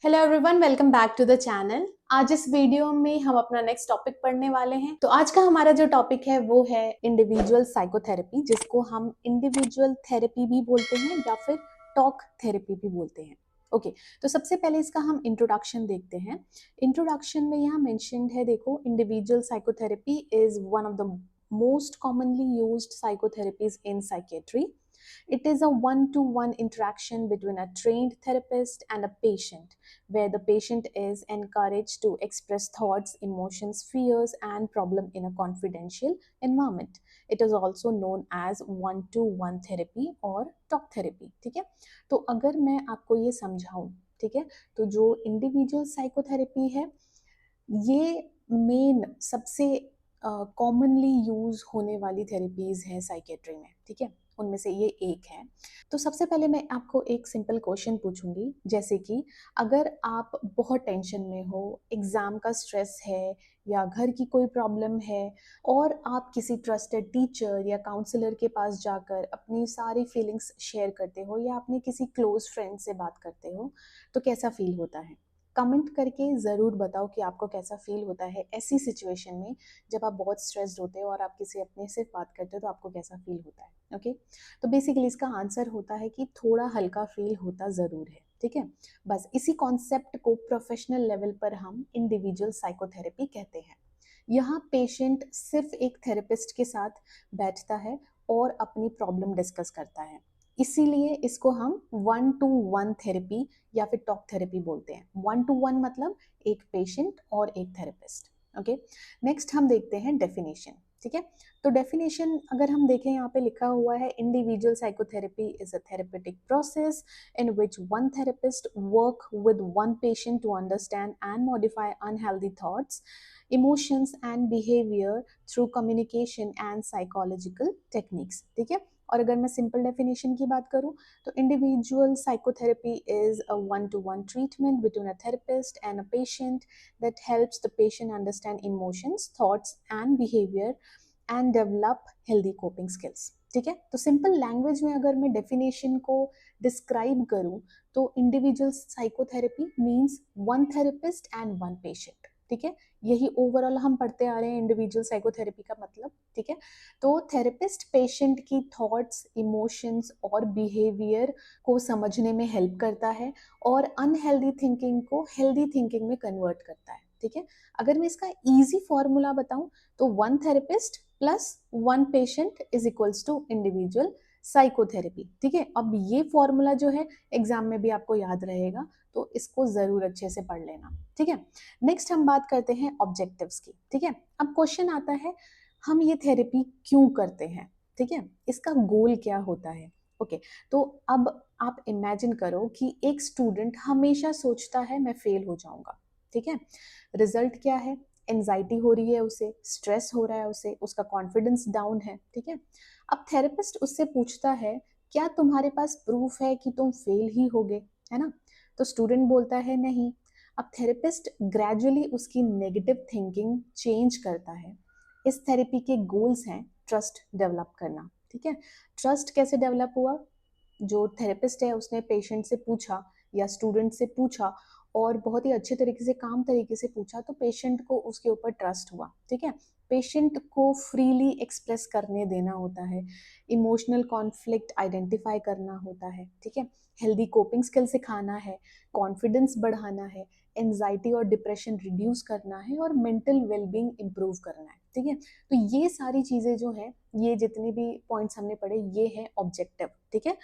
Hello everyone, welcome back to the channel. आज इस video में हम अपना नेक्स्ट टॉपिक पढ़ने वाले हैं। तो आज का हमारा जो टॉपिक है वो है इंडिविजुअल साइकोथेरेपी, जिसको हम इंडिविजुअल थेरेपी भी बोलते हैं या फिर टॉक थेरेपी भी बोलते हैं। ओके, तो सबसे पहले इसका हम इंट्रोडक्शन देखते हैं। इंट्रोडक्शन में यहाँ मेंशन्ड है, देखो, individual psychotherapy is one of the most commonly used psychotherapies in psychiatry. It is a one-to-one interaction between a trained therapist and a patient, where the patient is encouraged to express thoughts, emotions, fears, and problem in a confidential environment. It is also known as one-to-one therapy or talk therapy. ठीक है, तो अगर मैं आपको ये समझाऊं, ठीक है, तो जो इंडिविजुअल साइकोथेरेपी है ये मेन सबसे कॉमनली यूज होने वाली थेरेपीज हैं साइकेट्री में, ठीक है, उनमें से ये एक है। तो सबसे पहले मैं आपको एक सिंपल क्वेश्चन पूछूंगी, जैसे कि अगर आप बहुत टेंशन में हो, एग्जाम का स्ट्रेस है या घर की कोई प्रॉब्लम है और आप किसी ट्रस्टेड टीचर या काउंसलर के पास जाकर अपनी सारी फीलिंग्स शेयर करते हो या अपने किसी क्लोज फ्रेंड से बात करते हो, तो कैसा फील होता है? कमेंट करके ज़रूर बताओ कि आपको कैसा फील होता है ऐसी सिचुएशन में, जब आप बहुत स्ट्रेस्ड होते हो और आप किसी अपने से बात करते हो तो आपको कैसा फील होता है। ओके, तो बेसिकली इसका आंसर होता है कि थोड़ा हल्का फील होता ज़रूर है, ठीक है। बस इसी कॉन्सेप्ट को प्रोफेशनल लेवल पर हम इंडिविजुअल साइकोथेरेपी कहते हैं। यहाँ पेशेंट सिर्फ एक थेरेपिस्ट के साथ बैठता है और अपनी प्रॉब्लम डिस्कस करता है, इसीलिए इसको हम वन टू वन थेरेपी या फिर टॉक थेरेपी बोलते हैं। वन टू वन मतलब एक पेशेंट और एक थेरेपिस्ट। ओके, नेक्स्ट हम देखते हैं डेफिनेशन, ठीक है। तो डेफिनेशन अगर हम देखें, यहाँ पे लिखा हुआ है, individual psychotherapy is a therapeutic process in which one therapist work with one patient to understand and modify unhealthy thoughts, emotions and behaviour through communication and psychological techniques, ठीक है। और अगर मैं सिंपल डेफिनेशन की बात करूं, तो individual psychotherapy is a one two one treatment between a therapist and a patient that helps the patient understand emotions, thoughts and behaviour and develop healthy coping skills, ठीक है। तो सिंपल लैंग्वेज में अगर मैं डेफिनेशन को describe करूं, तो individual psychotherapy means one therapist and one patient, ठीक है। यही ओवरऑल हम पढ़ते आ रहे हैं इंडिविजुअल साइकोथेरेपी का मतलब, ठीक है। तो थेरेपिस्ट पेशेंट की थॉट्स, इमोशंस और बिहेवियर को समझने में हेल्प करता है और अनहेल्दी थिंकिंग को हेल्दी थिंकिंग में कन्वर्ट करता है, ठीक है। अगर मैं इसका इजी फॉर्मूला बताऊं, तो one therapist plus one patient is equals to individual psychotherapy, ठीक है। अब ये फॉर्मूला जो है एग्जाम में भी आपको याद रहेगा, तो इसको जरूर अच्छे से पढ़ लेना, ठीक है। नेक्स्ट हम बात करते हैं ऑब्जेक्टिव्स की, ठीक है। अब क्वेश्चन आता है, हम ये थेरेपी क्यों करते हैं, ठीक है, इसका गोल क्या होता है। ओके, तो अब आप इमेजिन करो कि एक स्टूडेंट हमेशा सोचता है मैं फेल हो जाऊंगा, ठीक है। रिजल्ट क्या है? एंजाइटी हो रही है उसे, स्ट्रेस हो रहा है उसे, उसका कॉन्फिडेंस डाउन है, ठीक है। अब थेरेपिस्ट उससे पूछता है, क्या तुम्हारे पास प्रूफ है कि तुम फेल ही होगे, है ना? तो स्टूडेंट बोलता है नहीं। अब थेरेपिस्ट ग्रेजुअली उसकी नेगेटिव थिंकिंग चेंज करता है। इस थेरेपी के गोल्स हैं ट्रस्ट डेवलप करना, ठीक है। ट्रस्ट कैसे डेवलप हुआ? जो थेरेपिस्ट है उसने पेशेंट से पूछा या स्टूडेंट से पूछा और बहुत ही अच्छे तरीके से, काम तरीके से पूछा, तो पेशेंट को उसके ऊपर ट्रस्ट हुआ, ठीक है। पेशेंट को फ्रीली एक्सप्रेस करने देना होता है, इमोशनल कॉन्फ्लिक्ट आइडेंटिफाई करना होता है, ठीक है, हेल्दी कोपिंग स्किल सिखाना है, कॉन्फिडेंस बढ़ाना है, एंजाइटी और डिप्रेशन रिड्यूस करना है और मेंटल वेलबींग इंप्रूव करना है, ठीक है। तो ये सारी चीज़ें जो हैं, ये जितने भी पॉइंट्स हमने पढ़े, ये हैं ऑब्जेक्टिव, ठीक है,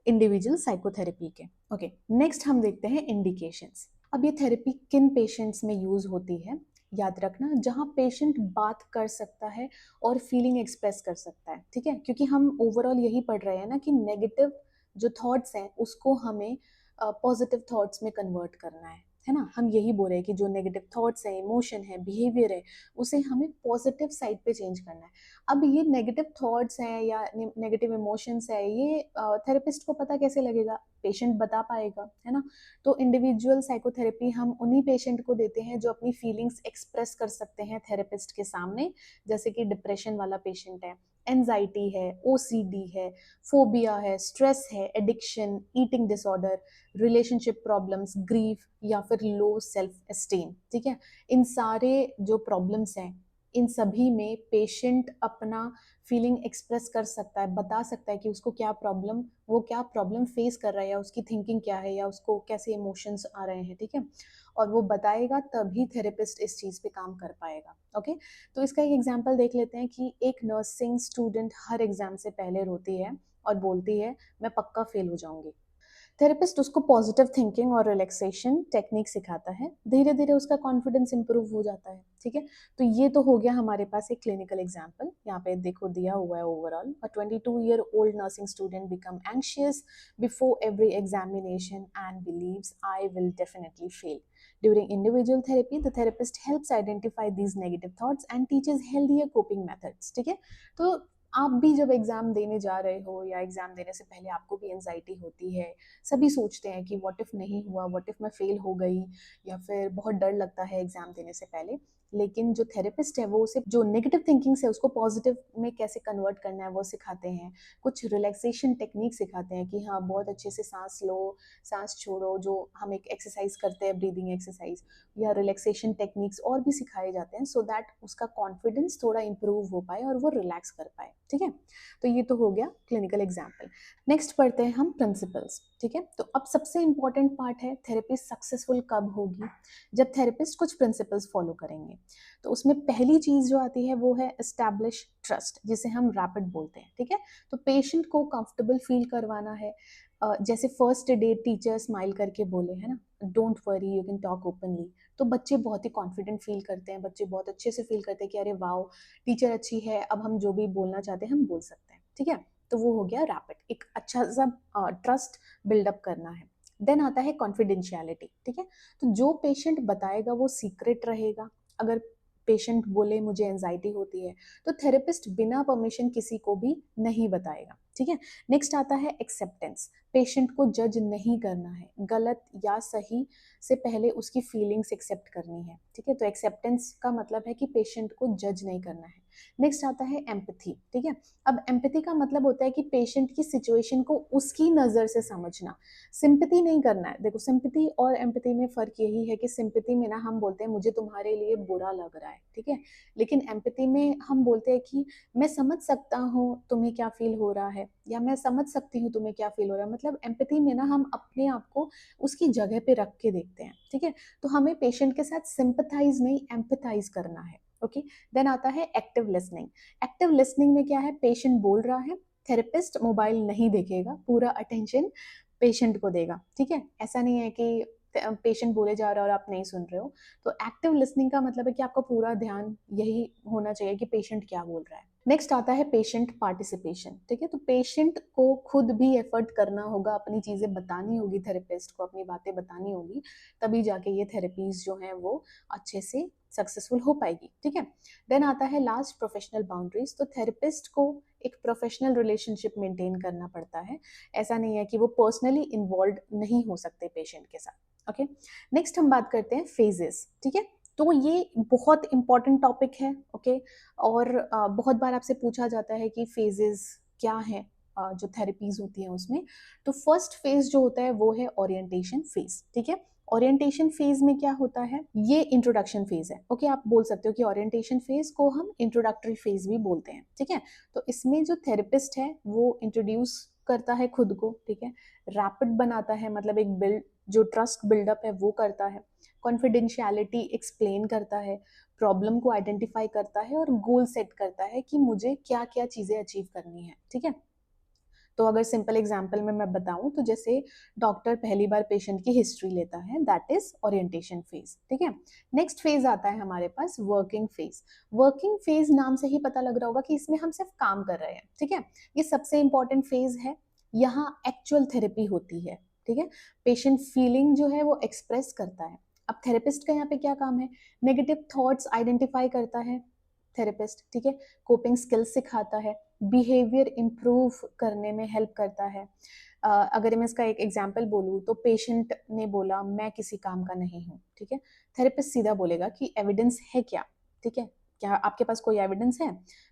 इंडिविजुअल साइकोथेरेपी के। ओके, नेक्स्ट हम देखते हैं इंडिकेशंस। अब ये थेरेपी किन पेशेंट्स में यूज होती है? याद रखना, जहां पेशेंट बात कर सकता है और फीलिंग एक्सप्रेस कर सकता है, ठीक है, क्योंकि हम ओवरऑल यही पढ़ रहे हैं ना कि नेगेटिव जो थॉट्स हैं उसको हमें पॉजिटिव थॉट्स में कन्वर्ट करना है ना। हम यही बोल रहे हैं कि जो नेगेटिव थॉट्स है, इमोशन है, बिहेवियर है, उसे हमें पॉजिटिव साइड पे चेंज करना है। अब ये नेगेटिव थॉट्स हैं या नेगेटिव इमोशंस है, ये थेरेपिस्ट को पता कैसे लगेगा? पेशेंट बता पाएगा, है ना। तो इंडिविजुअल साइकोथेरेपी हम उन्हीं पेशेंट को देते हैं जो अपनी फीलिंग्स एक्सप्रेस कर सकते हैं थेरेपिस्ट के सामने, जैसे कि डिप्रेशन वाला पेशेंट है, एंजाइटी है, ओसीडी है, फोबिया है, स्ट्रेस है, addiction, eating disorder, relationship problems, grief या फिर लो सेल्फ एस्टीम। ठीक है, इन सारे जो प्रॉब्लम्स हैं, इन सभी में पेशेंट अपना फीलिंग एक्सप्रेस कर सकता है, बता सकता है कि उसको वो क्या प्रॉब्लम फेस कर रहा है, या उसकी थिंकिंग क्या है, या उसको कैसे इमोशंस आ रहे हैं। ठीक है, और वो बताएगा तभी थेरेपिस्ट इस चीज़ पे काम कर पाएगा। ओके, तो इसका एक एग्जांपल देख लेते हैं कि एक नर्सिंग स्टूडेंट हर एग्जाम से पहले रोती है और बोलती है मैं पक्का फेल हो जाऊंगी। थेरेपिस्ट उसको पॉजिटिव थिंकिंग और रिलैक्सेशन टेक्निक सिखाता है, धीरे धीरे उसका कॉन्फिडेंस इंप्रूव हो जाता है। ठीक है, तो ये तो हो गया हमारे पास एक क्लिनिकल एग्जांपल। यहाँ पे देखो दिया हुआ है overall, a 22-year-old nursing student become anxious before every examination and believes I will definitely fail. During individual therapy, the therapist helps identify these negative thoughts and teaches healthier coping methods. ठीक है, तो आप भी जब exam देने जा रहे हो या एग्जाम देने से पहले आपको भी एंजाइटी होती है, सभी सोचते हैं कि व्हाट इफ नहीं हुआ, व्हाट इफ मैं फेल हो गई, या फिर बहुत डर लगता है एग्जाम देने से पहले। लेकिन जो थेरेपिस्ट है वो उसे जो नेगेटिव थिंकिंग से उसको पॉजिटिव में कैसे कन्वर्ट करना है वो सिखाते हैं। कुछ रिलैक्सेशन टेक्निक सिखाते हैं कि हाँ बहुत अच्छे से सांस लो, सांस छोड़ो, जो हम एक एक्सरसाइज करते हैं ब्रीदिंग एक्सरसाइज, या रिलैक्सेशन टेक्निक्स और भी सिखाए जाते हैं, सो दैट उसका कॉन्फिडेंस थोड़ा इंप्रूव हो पाए और वो रिलैक्स कर पाए। ठीक है, तो ये तो हो गया क्लिनिकल एग्जाम्पल। नेक्स्ट पढ़ते हैं हम प्रिंसिपल्स। ठीक है, तो अब सबसे इंपॉर्टेंट पार्ट है थेरेपी सक्सेसफुल कब होगी, जब थेरेपिस्ट कुछ प्रिंसिपल्स फॉलो करेंगे। तो उसमें पहली चीज जो आती है वो है एस्टैब्लिश ट्रस्ट, जिसे हम रैपिड बोलते हैं। ठीक है, तो पेशेंट को कंफर्टेबल फील करवाना है। जैसे फर्स्ट डे टीचर स्माइल करके बोले है ना, don't worry you can talk openly, तो बच्चे बहुत ही कॉन्फिडेंट फील करते हैं, बच्चे बहुत अच्छे से फील करते हैं कि अरे वाओ टीचर अच्छी है, अब हम जो भी बोलना चाहते हैं हम बोल सकते हैं। ठीक है, तो वो हो गया रैपिड, एक अच्छा सा ट्रस्ट बिल्डअप करना है। देन आता है कॉन्फिडेंशियलिटी। ठीक है, तो जो पेशेंट बताएगा वो सीक्रेट रहेगा। अगर पेशेंट बोले मुझे एंजाइटी होती है, तो थेरेपिस्ट बिना परमिशन किसी को भी नहीं बताएगा। ठीक है, नेक्स्ट आता है एक्सेप्टेंस। पेशेंट को जज नहीं करना है, गलत या सही से पहले उसकी फीलिंग्स एक्सेप्ट करनी है। ठीक है, तो एक्सेप्टेंस का मतलब है कि पेशेंट को जज नहीं करना है। नेक्स्ट आता है एम्पैथी। ठीक है, अब एम्पैथी का मतलब होता है कि पेशेंट की सिचुएशन को उसकी नज़र से समझना, सिंपैथी नहीं करना है। देखो सिंपैथी और एम्पैथी में फ़र्क यही है कि सिंपैथी में ना हम बोलते हैं मुझे तुम्हारे लिए बुरा लग रहा है। ठीक है, लेकिन एम्पैथी में हम बोलते हैं कि मैं समझ सकता हूँ तुम्हें क्या फील हो रहा है, या मैं समझ सकती हूँ तुम्हें क्या फील हो रहा है। मतलब एम्पैथी में ना हम अपने आप को उसकी जगह पे रख के देखते हैं। ठीक है, तो हमें पेशेंट के साथ सिंपथाइज नहीं एम्पथाइज करना है। ओके, देन आता है एक्टिव लिसनिंग। एक्टिव लिसनिंग में क्या है, पेशेंट बोल रहा है, थेरेपिस्ट मोबाइल नहीं देखेगा, पूरा अटेंशन पेशेंट को देगा। ठीक है, ऐसा नहीं है कि पेशेंट बोले जा रहा है और आप नहीं सुन रहे हो। तो एक्टिव लिसनिंग का मतलब है कि आपका पूरा ध्यान यही होना चाहिए कि पेशेंट क्या बोल रहा है। नेक्स्ट आता है पेशेंट पार्टिसिपेशन। ठीक है, तो पेशेंट को खुद भी एफर्ट करना होगा, अपनी चीज़ें बतानी होगी, थेरेपिस्ट को अपनी बातें बतानी होगी, तभी जाके ये थेरेपीज जो हैं वो अच्छे से सक्सेसफुल हो पाएगी। ठीक है, देन आता है लास्ट प्रोफेशनल बाउंड्रीज। तो थेरेपिस्ट को एक प्रोफेशनल रिलेशनशिप मेंटेन करना पड़ता है, ऐसा नहीं है कि वो पर्सनली इन्वॉल्व नहीं हो सकते पेशेंट के साथ। ओके, नेक्स्ट हम बात करते हैं फेजेस। ठीक है, तो ये बहुत इंपॉर्टेंट टॉपिक है। ओके, और बहुत बार आपसे पूछा जाता है कि फेजेस क्या है जो थेरेपीज होती हैं उसमें। तो फर्स्ट फेज जो होता है वो है ओरिएंटेशन फेज। ठीक है, ओरिएंटेशन फेज में क्या होता है, ये इंट्रोडक्शन फेज है। ओके, आप बोल सकते हो कि ओरिएंटेशन फेज को हम इंट्रोडक्टरी फेज भी बोलते हैं। ठीक है, तो इसमें जो थेरेपिस्ट है वो इंट्रोड्यूस करता है खुद को। ठीक है, रैपिड बनाता है, मतलब एक बिल्ड जो ट्रस्ट बिल्डअप है वो करता है, कॉन्फिडेंशियलिटी एक्सप्लेन करता है, प्रॉब्लम को आइडेंटिफाई करता है और गोल सेट करता है कि मुझे क्या क्या चीज़ें अचीव करनी है। ठीक है, तो अगर सिंपल एग्जांपल में मैं बताऊं तो जैसे डॉक्टर पहली बार पेशेंट की हिस्ट्री लेता है, दैट इज ओरिएंटेशन फेज। ठीक है, नेक्स्ट फेज आता है हमारे पास वर्किंग फेज। वर्किंग फेज नाम से ही पता लग रहा होगा कि इसमें हम सिर्फ काम कर रहे हैं। ठीक है, ये सबसे इंपॉर्टेंट फेज है, यहाँ एक्चुअल थेरेपी होती है। ठीक है, पेशेंट फीलिंग जो है वो एक्सप्रेस करता है। अब थेरेपिस्ट का यहाँ पे क्या काम है, नेगेटिव थॉट्स आइडेंटिफाई करता है थेरेपिस्ट। ठीक है, कोपिंग स्किल्स सिखाता है, बिहेवियर इम्प्रूव करने में हेल्प करता है। अगर मैं इसका एक एग्जांपल बोलूँ तो पेशेंट ने बोला मैं किसी काम का नहीं हूँ। ठीक है, थेरेपिस्ट सीधा बोलेगा कि एविडेंस है क्या। ठीक है, क्या आपके पास कोई एविडेंस है?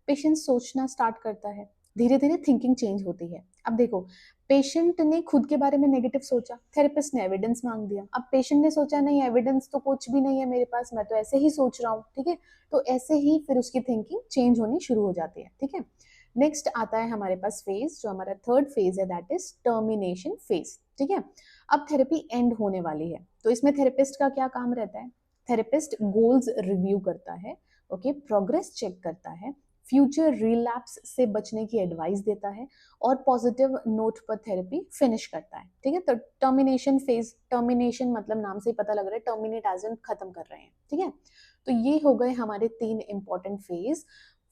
पेशेंट सोचना स्टार्ट करता है, धीरे धीरे थिंकिंग चेंज होती है। अब देखो, पेशेंट ने खुद के बारे में नेगेटिव सोचा, थेरेपिस्ट ने एविडेंस मांग दिया। अब पेशेंट ने सोचा नहीं, एविडेंस तो कुछ भी नहीं है मेरे पास, मैं तो ऐसे ही सोच रहा हूँ, ठीक है। तो ऐसे ही फिर उसकी थिंकिंग चेंज होनी शुरू हो जाती है, ठीक है। नेक्स्ट आता है हमारे पास फेज, जो हमारा थर्ड फेज है, दैट इज टर्मिनेशन फेज, ठीक है। अब थेरेपी एंड होने वाली है, तो इसमें थेरेपिस्ट का क्या काम रहता है? थेरेपिस्ट गोल्स रिव्यू करता है, ओके, प्रोग्रेस चेक करता है, फ्यूचर रिलैप्स से बचने की एडवाइस देता है और पॉजिटिव नोट पर थेरेपी फिनिश करता है, ठीक है। तो टर्मिनेशन फेज, टर्मिनेशन मतलब नाम से ही पता लग रहा है, टर्मिनेट एज इन खत्म कर रहे हैं, ठीक है। तो ये हो गए हमारे 3 important phase.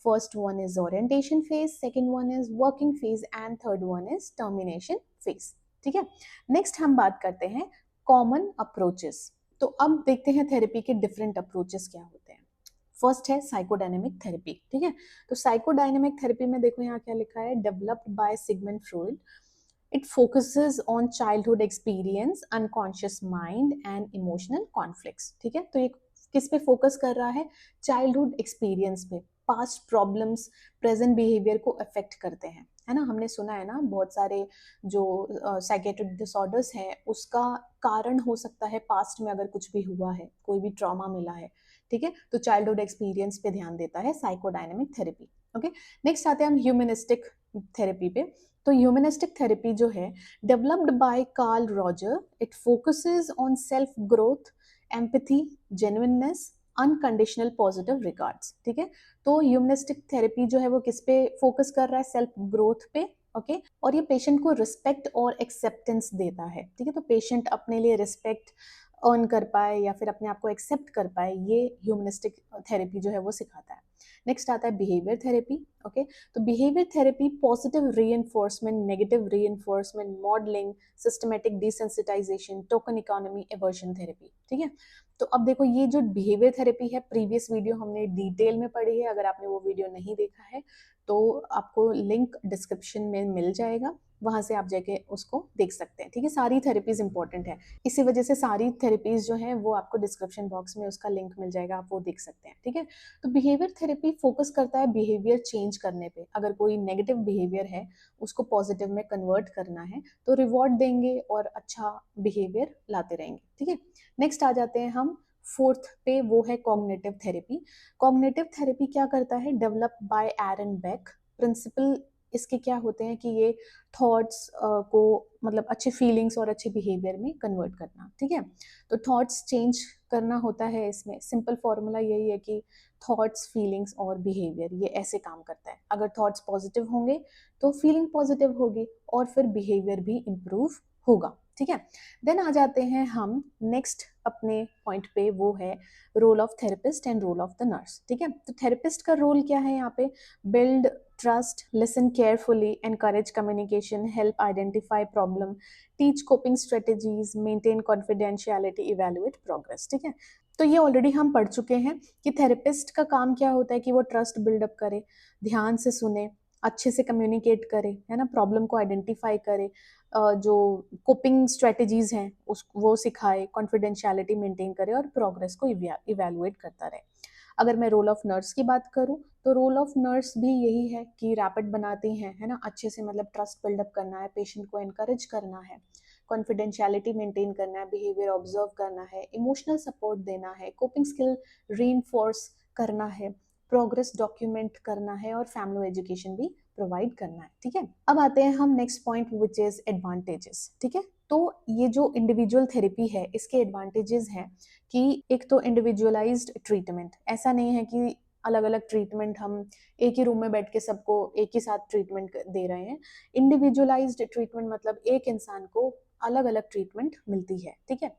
First one is orientation phase, second one is working phase and third one is termination phase, ठीक है। नेक्स्ट हम बात करते हैं कॉमन अप्रोचेस। तो अब देखते हैं थेरेपी के डिफरेंट अप्रोचेस क्या होते हैं। फर्स्ट है साइकोडायनेमिक थेरेपी, ठीक है। तो साइकोडायनेमिक थेरेपी में देखो यहाँ क्या लिखा है, developed bye Sigmund Freud. It focuses on childhood experience, unconscious mind and emotional conflicts, ठीक है। तो ये किस पे फोकस कर रहा है? चाइल्डहुड एक्सपीरियंस पे, पास्ट प्रॉब्लम्स प्रेजेंट बिहेवियर को अफेक्ट करते हैं, है ना। हमने सुना है ना, बहुत सारे जो साइकेट्रिक डिसऑर्डर्स हैं उसका कारण हो सकता है पास्ट में अगर कुछ भी हुआ है, कोई भी ट्रॉमा मिला है, ठीक है। तो चाइल्डहुड एक्सपीरियंस पे ध्यान देता है साइकोडायनेमिक थेरेपी, ओके। नेक्स्ट आते हैं हम ह्यूमनिस्टिक थेरेपी पे। तो ह्यूमनिस्टिक थेरेपी जो है, developed by Carl Roger, it focuses on self growth, empathy, genuineness, unconditional positive regards, ठीक है। तो ह्यूमनिस्टिक थेरेपी जो है वो किस पे फोकस कर रहा है? सेल्फ ग्रोथ पे, ओके। और ये पेशेंट को रिस्पेक्ट और एक्सेप्टेंस देता है, ठीक है। तो पेशेंट अपने लिए रिस्पेक्ट अर्न कर पाए या फिर अपने आप को एक्सेप्ट कर पाए, ये ह्यूमनिस्टिक थेरेपी जो है वो सिखाता है। नेक्स्ट आता है बिहेवियर थेरेपी, ओके। तो behaviour therapy positive reinforcement, negative reinforcement, modelling, systematic desensitisation, token economy, aversion therapy, ठीक है। तो अब देखो, ये जो बिहेवियर थेरेपी है, प्रीवियस वीडियो हमने डिटेल में पढ़ी है, अगर आपने वो वीडियो नहीं देखा है तो आपको लिंक डिस्क्रिप्शन में मिल जाएगा, वहां से आप जाके उसको देख सकते हैं, ठीक है। सारी थेरेपीज इंपॉर्टेंट है, इसी वजह से सारी थेरेपीज जो है वो आपको डिस्क्रिप्शन बॉक्स में उसका लिंक मिल जाएगा, आप वो देख सकते हैं, ठीक है। तो बिहेवियर थेरेपी फोकस करता है बिहेवियर चेंज करने पे। अगर कोई नेगेटिव बिहेवियर है उसको पॉजिटिव में कन्वर्ट करना है तो रिवॉर्ड देंगे और अच्छा बिहेवियर लाते रहेंगे, ठीक है। नेक्स्ट आ जाते हैं हम फोर्थ पे, वो है कॉग्निटिव थेरेपी। कॉग्निटिव थेरेपी क्या करता है? Develop by Aaron Beck. Principle इसके क्या होते हैं कि ये थॉट्स को मतलब अच्छे फीलिंग्स और अच्छे बिहेवियर में कन्वर्ट करना, ठीक है। तो थॉट्स चेंज करना होता है इसमें। सिंपल फॉर्मूला यही है कि थॉट्स, फीलिंग्स और बिहेवियर ये ऐसे काम करता है। अगर थॉट्स पॉजिटिव होंगे तो फीलिंग पॉजिटिव होगी और फिर बिहेवियर भी इम्प्रूव होगा, ठीक है। देन आ जाते हैं हम नेक्स्ट अपने पॉइंट पे, वो है role of therapist and role of the nurse, ठीक है। तो थेरेपिस्ट का रोल क्या है यहाँ पे? Build trust, listen carefully, encourage communication, help identify problem, teach coping strategies, maintain confidentiality, evaluate progress, ठीक है। तो ये ऑलरेडी हम पढ़ चुके हैं कि थेरेपिस्ट का काम क्या होता है कि वो ट्रस्ट बिल्डअप करे, ध्यान से सुने, अच्छे से कम्युनिकेट करे, है ना, प्रॉब्लम को आइडेंटिफाई करे, जो कोपिंग स्ट्रेटेजीज हैं उस वो सिखाए, कॉन्फिडेंशियलिटी मेंटेन करे और प्रोग्रेस को इवैल्यूएट करता रहे। अगर मैं रोल ऑफ नर्स की बात करूं तो रोल ऑफ नर्स भी यही है कि रैपिड बनाती हैं, है ना, अच्छे से मतलब ट्रस्ट बिल्डअप करना है, पेशेंट को एनकरेज करना है, कॉन्फिडेंशियलिटी मेंटेन करना है, बिहेवियर ऑब्जर्व करना है, इमोशनल सपोर्ट देना है, कोपिंग स्किल रीइंफोर्स करना है, प्रोग्रेस डॉक्यूमेंट करना है और फैमिली एजुकेशन भी प्रोवाइड करना है, ठीक है। अब आते हैं हम next point which is advantages, ठीक है। तो ये जो इंडिविजुअल थेरेपी है इसके एडवांटेजेस हैं कि एक तो इंडिविजुअलाइज्ड ट्रीटमेंट, ऐसा नहीं है कि अलग अलग ट्रीटमेंट हम एक ही रूम में बैठ के सबको एक ही साथ ट्रीटमेंट दे रहे हैं। इंडिविजुअलाइज्ड ट्रीटमेंट मतलब एक इंसान को अलग अलग ट्रीटमेंट मिलती है, ठीक है।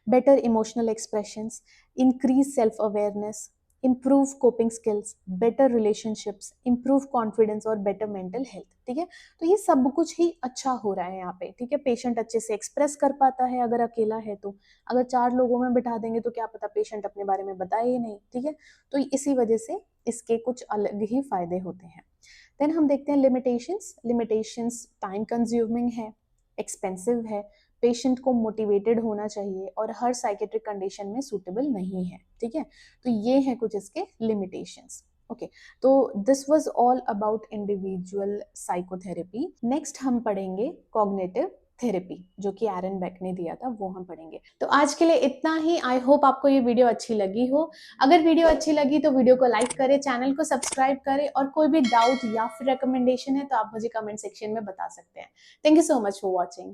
Better emotional expressions, increase self awareness, improve coping skills, better relationships, improve confidence और better mental health, ठीक है। तो ये सब कुछ ही अच्छा हो रहा है यहाँ पे, ठीक है। पेशेंट अच्छे से एक्सप्रेस कर पाता है अगर अकेला है तो, अगर 4 लोगों में बिठा देंगे तो क्या पता पेशेंट अपने बारे में बताए ही नहीं, ठीक है। तो इसी वजह से इसके कुछ अलग ही फायदे होते हैं। देन हम देखते हैं लिमिटेशंस। लिमिटेशंस टाइम कंज्यूमिंग है, एक्सपेंसिव है, पेशेंट को मोटिवेटेड होना चाहिए और हर साइकेट्रिक कंडीशन में सूटेबल नहीं है, ठीक है। तो ये है कुछ इसके लिमिटेशंस। ओके, तो this was all about individual psychotherapy. Next हम पढ़ेंगे कॉग्निटिव थेरेपी, जो कि एरन बेक ने दिया था, वो हम पढ़ेंगे। तो आज के लिए इतना ही। आई होप आपको ये वीडियो अच्छी लगी हो। अगर वीडियो अच्छी लगी तो वीडियो को लाइक करें, चैनल को सब्सक्राइब करें, और कोई भी डाउट या फिर रिकमेंडेशन है तो आप मुझे कमेंट सेक्शन में बता सकते हैं। Thank you so much for watching.